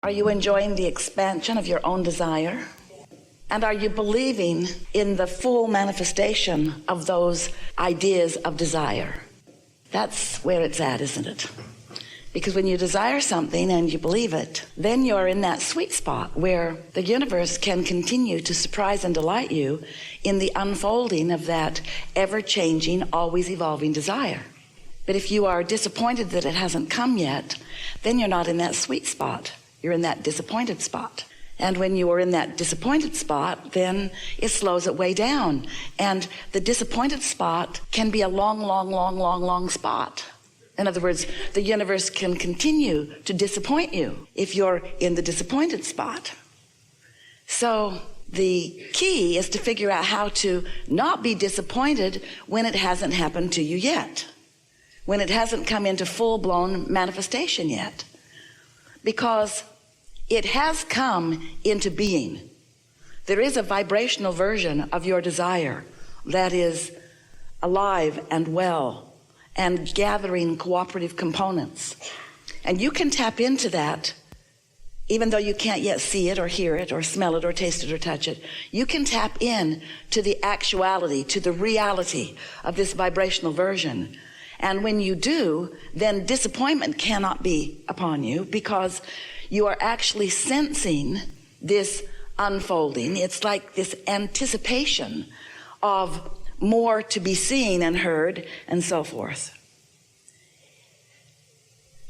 Are you enjoying the expansion of your own desire? And are you believing in the full manifestation of those ideas of desire? That's where it's at, isn't it? Because when you desire something and you believe it, then you're in that sweet spot where the universe can continue to surprise and delight you in the unfolding of that ever-changing, always evolving desire. But if you are disappointed that it hasn't come yet, then you're not in that sweet spot. You're in that disappointed spot. And when you are in that disappointed spot, then it slows it way down. And the disappointed spot can be a long spot. In other words, the universe can continue to disappoint you if you're in the disappointed spot. So the key is to figure out how to not be disappointed when it hasn't happened to you yet, when it hasn't come into full-blown manifestation yet. Because it has come into being. There is a vibrational version of your desire that is alive and well and gathering cooperative components. And you can tap into that even though you can't yet see it or hear it or smell it or taste it or touch it. You can tap in to the actuality, to the reality of this vibrational version. And when you do, then disappointment cannot be upon you because you are actually sensing this unfolding. It's like this anticipation of more to be seen and heard and so forth.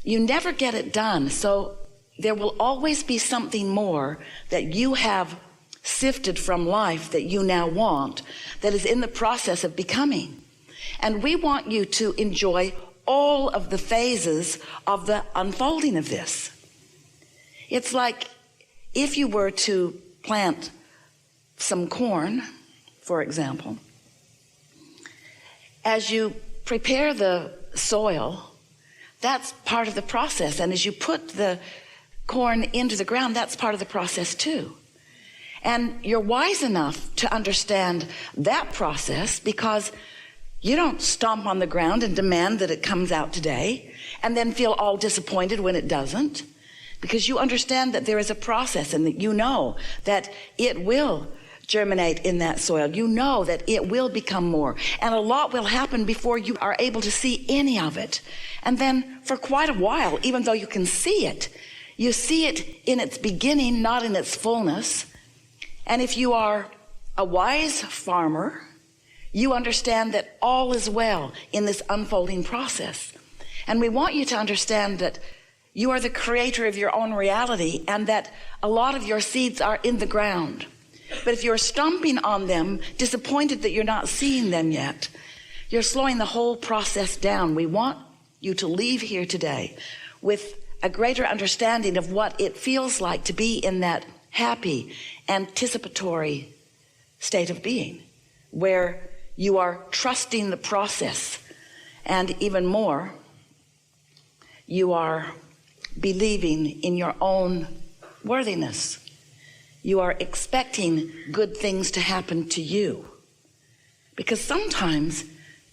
You never get it done, so there will always be something more that you have sifted from life that you now want, that is in the process of becoming. And we want you to enjoy all of the phases of the unfolding of this. It's like if you were to plant some corn, for example, as you prepare the soil, that's part of the process. And as you put the corn into the ground, that's part of the process too. And you're wise enough to understand that process because you don't stomp on the ground and demand that it comes out today and then feel all disappointed when it doesn't, because you understand that there is a process and that you know that it will germinate in that soil. You know that it will become more, and a lot will happen before you are able to see any of it. And then for quite a while, even though you can see it, you see it in its beginning, not in its fullness. And if you are a wise farmer, you understand that all is well in this unfolding process. And we want you to understand that you are the creator of your own reality and that a lot of your seeds are in the ground. But if you're stomping on them, disappointed that you're not seeing them yet, you're slowing the whole process down. We want you to leave here today with a greater understanding of what it feels like to be in that happy, anticipatory state of being, where you are trusting the process, and even more, you are believing in your own worthiness. You are expecting good things to happen to you. Because sometimes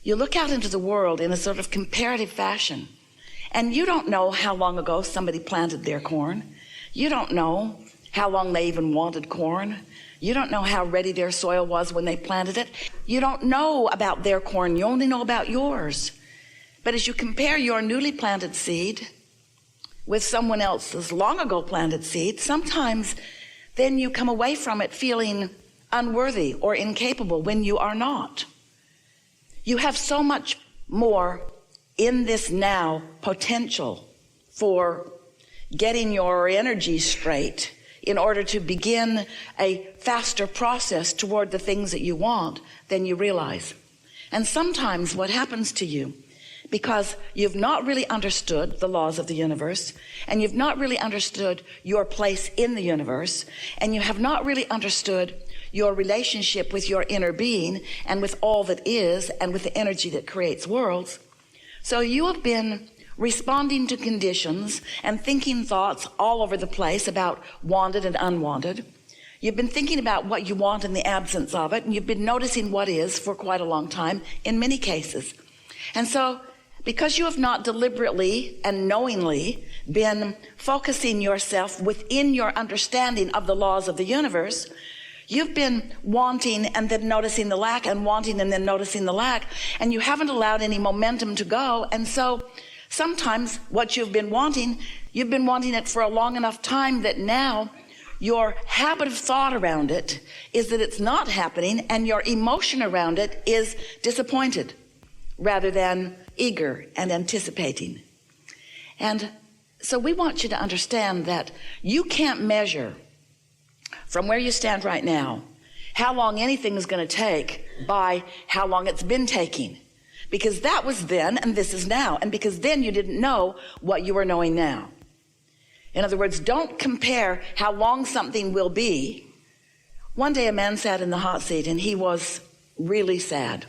you look out into the world in a sort of comparative fashion, and you don't know how long ago somebody planted their corn. You don't know how long they even wanted corn. You don't know how ready their soil was when they planted it. You don't know about their corn. You only know about yours. But as you compare your newly planted seed with someone else's long ago planted seed, sometimes then you come away from it feeling unworthy or incapable when you are not. You have so much more in this now potential for getting your energy straight in order to begin a faster process toward the things that you want than you realize. And sometimes what happens to you, because you've not really understood the laws of the universe, and you've not really understood your place in the universe, and you have not really understood your relationship with your inner being and with all that is and with the energy that creates worlds. So you have been responding to conditions and thinking thoughts all over the place about wanted and unwanted. You've been thinking about what you want in the absence of it, and you've been noticing what is for quite a long time in many cases. And so because you have not deliberately and knowingly been focusing yourself within your understanding of the laws of the universe, you've been wanting and then noticing the lack, and wanting and then noticing the lack, and you haven't allowed any momentum to go. And so sometimes what you've been wanting it for a long enough time that now your habit of thought around it is that it's not happening, and your emotion around it is disappointed rather than eager and anticipating. And so we want you to understand that you can't measure from where you stand right now how long anything is going to take by how long it's been taking, because that was then and this is now, and because then you didn't know what you are knowing now. In other words, don't compare how long something will be. One day a man sat in the hot seat, and he was really sad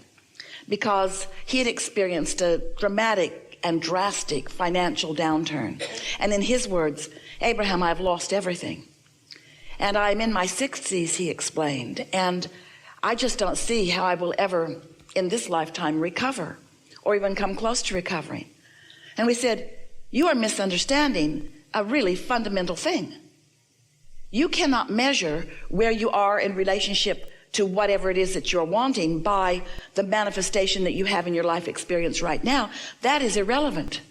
because he had experienced a dramatic and drastic financial downturn. And in his words, "Abraham, I've lost everything. And I'm in my 60s, he explained, and I just don't see how I will ever in this lifetime recover or even come close to recovering." And we said, "You are misunderstanding a really fundamental thing. You cannot measure where you are in relationship to whatever it is that you're wanting by the manifestation that you have in your life experience right now. That is irrelevant."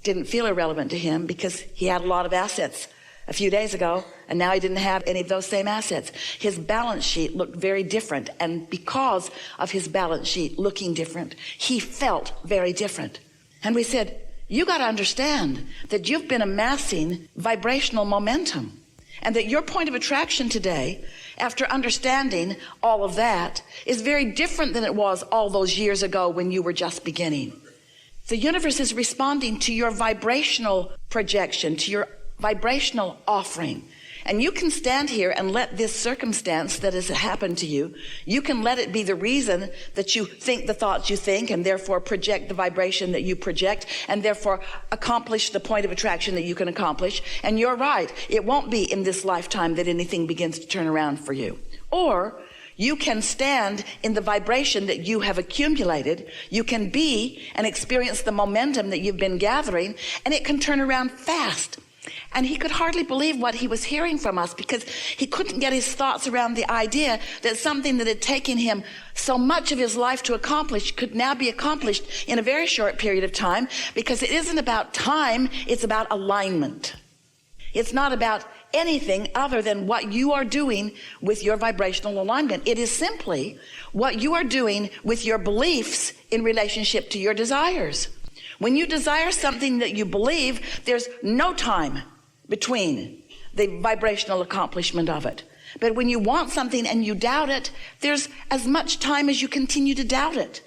Didn't feel irrelevant to him because he had a lot of assets a few days ago, and now he didn't have any of those same assets. His balance sheet looked very different, and because of his balance sheet looking different, he felt very different. And we said, "You got to understand that you've been amassing vibrational momentum, and that your point of attraction today, after understanding all of that, is very different than it was all those years ago when you were just beginning. The universe is responding to your vibrational projection, to your vibrational offering. And you can stand here and let this circumstance that has happened to you, you can let it be the reason that you think the thoughts you think, and therefore project the vibration that you project, and therefore accomplish the point of attraction that you can accomplish. And you're right, it won't be in this lifetime that anything begins to turn around for you. Or you can stand in the vibration that you have accumulated. You can be and experience the momentum that you've been gathering, and it can turn around fast." And he could hardly believe what he was hearing from us, because he couldn't get his thoughts around the idea that something that had taken him so much of his life to accomplish could now be accomplished in a very short period of time, because it isn't about time, it's about alignment. It's not about anything other than what you are doing with your vibrational alignment. It is simply what you are doing with your beliefs in relationship to your desires. When you desire something that you believe, there's no time between the vibrational accomplishment of it. But when you want something and you doubt it, there's as much time as you continue to doubt it.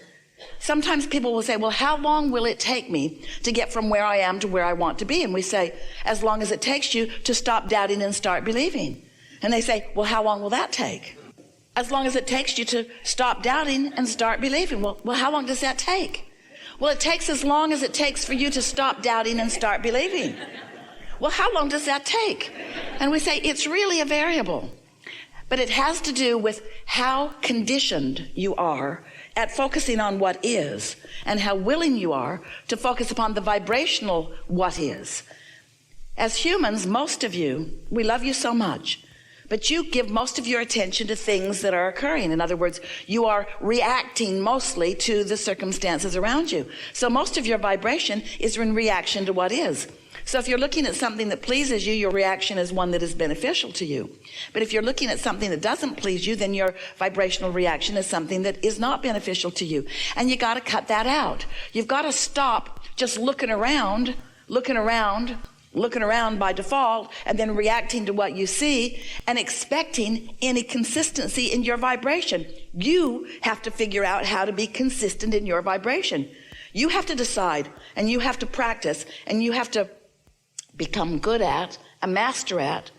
Sometimes people will say, "Well, how long will it take me to get from where I am to where I want to be?" And we say, "As long as it takes you to stop doubting and start believing." And they say, "Well, how long will that take?" "As long as it takes you to stop doubting and start believing." Well, how long does that take? "Well, it takes as long as it takes for you to stop doubting and start believing." "Well, how long does that take?" And we say it's really a variable, but it has to do with how conditioned you are at focusing on what is, and how willing you are to focus upon the vibrational what is. As humans, most of you, we love you so much, but you give most of your attention to things that are occurring. In other words, you are reacting mostly to the circumstances around you. So most of your vibration is in reaction to what is. So if you're looking at something that pleases you, your reaction is one that is beneficial to you. But if you're looking at something that doesn't please you, then your vibrational reaction is something that is not beneficial to you. And you got to cut that out. You've got to stop just looking around by default, and then reacting to what you see and expecting any consistency in your vibration. You have to figure out how to be consistent in your vibration. You have to decide, and you have to practice, and you have to become good at, a master at,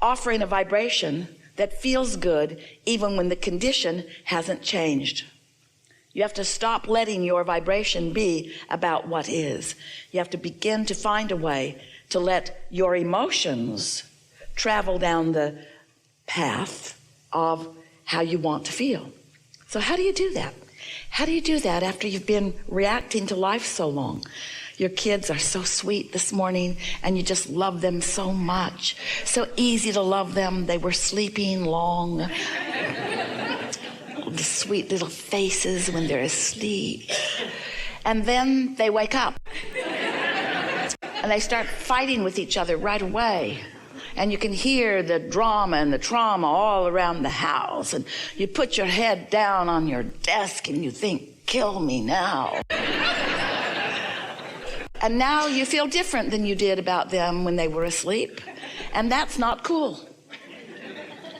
offering a vibration that feels good even when the condition hasn't changed. You have to stop letting your vibration be about what is. You have to begin to find a way to let your emotions travel down the path of how you want to feel. So how do you do that? How do you do that after you've been reacting to life so long? Your kids are so sweet this morning, and you just love them so much. So easy to love them. They were sleeping long. The sweet little faces when they're asleep. And then they wake up. And they start fighting with each other right away. And you can hear the drama and the trauma all around the house. And you put your head down on your desk and you think, kill me now. And now you feel different than you did about them when they were asleep. And that's not cool.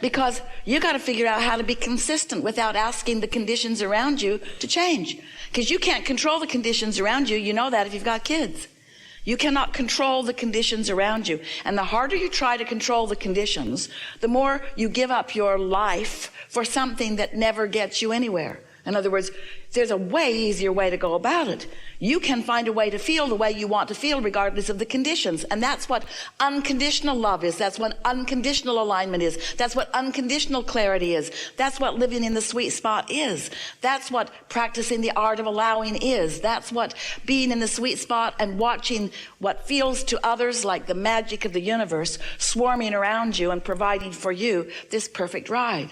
Because you got to figure out how to be consistent without asking the conditions around you to change. Because you can't control the conditions around you. You know that if you've got kids. You cannot control the conditions around you. And the harder you try to control the conditions, the more you give up your life for something that never gets you anywhere. In other words, there's a way easier way to go about it. You can find a way to feel the way you want to feel regardless of the conditions. And that's what unconditional love is. That's what unconditional alignment is. That's what unconditional clarity is. That's what living in the sweet spot is. That's what practicing the art of allowing is. That's what being in the sweet spot and watching what feels to others like the magic of the universe swarming around you and providing for you this perfect ride.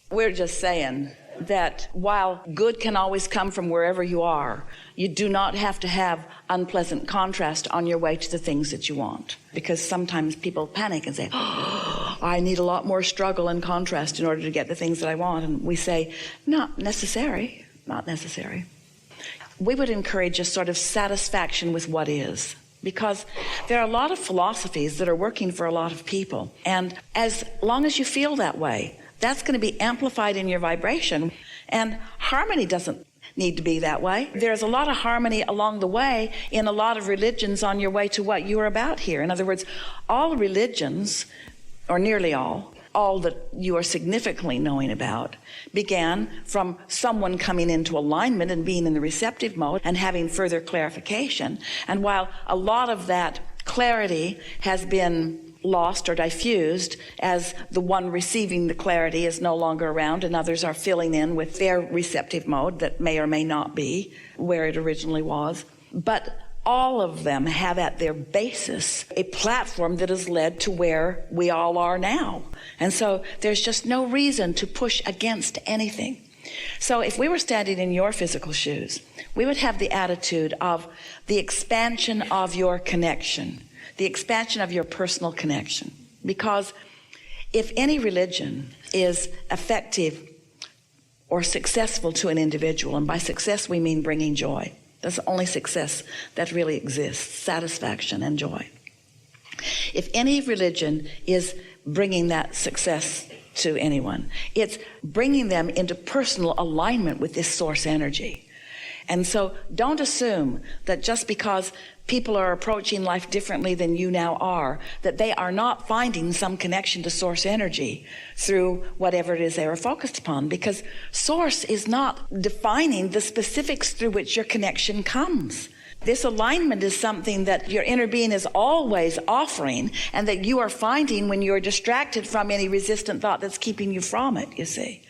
We're just saying that while good can always come from wherever you are, you do not have to have unpleasant contrast on your way to the things that you want. Because sometimes people panic and say, oh, I need a lot more struggle and contrast in order to get the things that I want. And we say, not necessary, not necessary. We would encourage a sort of satisfaction with what is. Because there are a lot of philosophies that are working for a lot of people. And as long as you feel that way, that's going to be amplified in your vibration. And harmony doesn't need to be that way. There's a lot of harmony along the way in a lot of religions on your way to what you're about here. In other words, all religions, or nearly all that you are significantly knowing about, began from someone coming into alignment and being in the receptive mode and having further clarification. And while a lot of that clarity has been lost or diffused as the one receiving the clarity is no longer around and others are filling in with their receptive mode that may or may not be where it originally was. But all of them have at their basis a platform that has led to where we all are now. And so there's just no reason to push against anything. So if we were standing in your physical shoes, we would have the attitude of the expansion of your connection, the expansion of your personal connection. Because if any religion is effective or successful to an individual, and by success we mean bringing joy, that's the only success that really exists, satisfaction and joy. If any religion is bringing that success to anyone, it's bringing them into personal alignment with this source energy. And so don't assume that just because people are approaching life differently than you now are, that they are not finding some connection to source energy through whatever it is they are focused upon, because source is not defining the specifics through which your connection comes. This alignment is something that your inner being is always offering, and that you are finding when you're distracted from any resistant thought that's keeping you from it, you see.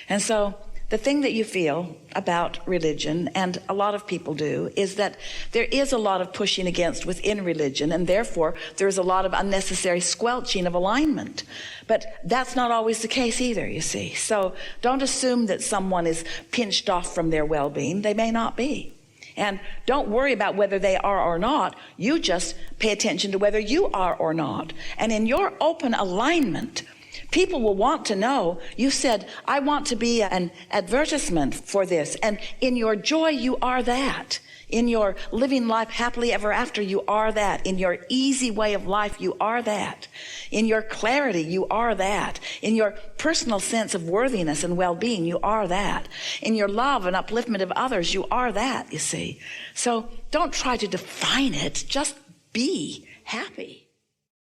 And so the thing that you feel about religion, and a lot of people do, is that there is a lot of pushing against within religion, and therefore there's a lot of unnecessary squelching of alignment. But that's not always the case either, you see. So don't assume that someone is pinched off from their well-being. They may not be. And don't worry about whether they are or not. You just pay attention to whether you are or not. And in your open alignment, people will want to know. You said, I want to be an advertisement for this. And in your joy, you are that. In your living life happily ever after, you are that. In your easy way of life, you are that. In your clarity, you are that. In your personal sense of worthiness and well-being, you are that. In your love and upliftment of others, you are that, you see. So don't try to define it. Just be happy.